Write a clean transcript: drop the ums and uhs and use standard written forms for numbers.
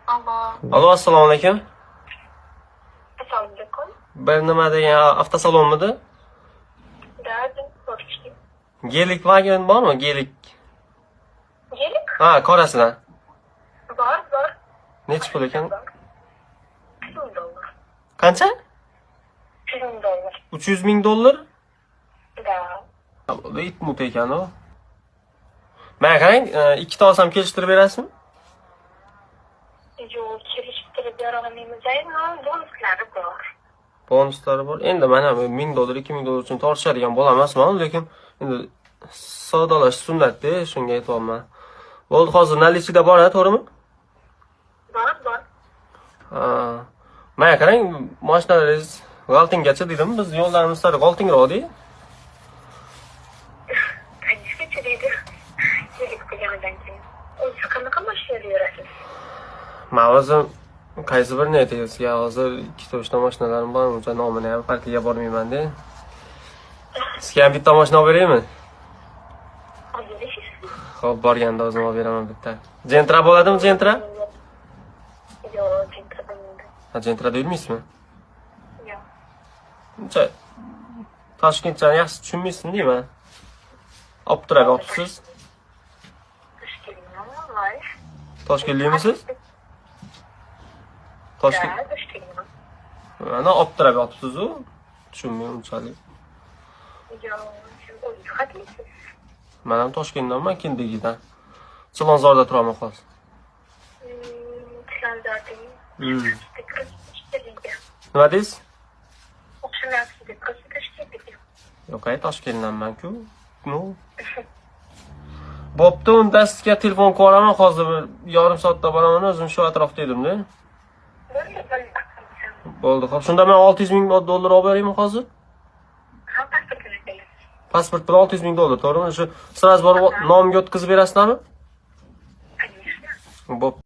Alo. Alo, assalomu alaykum. Assalomu alaykum. Bir nima degan avtosalonmidi? Da, ko'rishdik. Gelik vagon bormi? Gelik. Gelik? Ha, qorasidan. Bor. Necha pul ekan? $100. Qancha? $100. 300 ming dollar? Da. Bu itmut ekan o. Mana qarang, ikkita olsam kelishtirib berasizmi? Yo'q, kelishtirib bera olmaymiz. Bonuslari bor. Bonuslari bor. Endi mana $1000, $2000 uchun tortishadigan bo'la emasman, lekin endi savdolash sunnat-da, shunga aytyapman. Bo'ldi, hozir nalichida bor, to'g'rimi? Bor. Ha. Mana qarang, mashinalaringiz g'altingacha dedim, biz yo'llarimiz sari g'altingroq-da. Qanchacha deydi? Gelik qilganidan keyin. O'zi qanaqa mashinada yurasiz? Men o'zim qaysi birini aytayapsizga, hozir ikkita uchta mashinalarim bor, uncha nomini ham farqiga bormayman-da. Sizga ham bitta mashina olib beraymi? Xo'p, borganda o'zim olib beraman bitta. Gentra bo'ladimi, Gentra? Yo'q, Gentra bo'lmaydi. Ha, Gentra deyilmaysizmi? Yo'q. Uncha Toshkentchani yaxshi tushunmaysiz deyman. Olib turib olibsiz. Toshkentlikmisiz? Toshkent. Mana olib turib olibsiz-ku. Tushunmayman unchalik. Men ham Toshkentdanman, Kindigidan. Chilonzorda turaman hozir. Nima deysiz? Yo'q, Toshkentdanman-ku. No. Bo'pti, unda sizga telefon qo'yaman, hozir bir yarim soatda boraman, o'zim shu atrofda edim-da. Bo'ldi, xo'p, shunda men $600 ming olib beraymi hozir? Pasport bilan $600 ming, to'g'rimi? Shu siz borib nomga o'tkazib berasizlarmi? Bo'pti.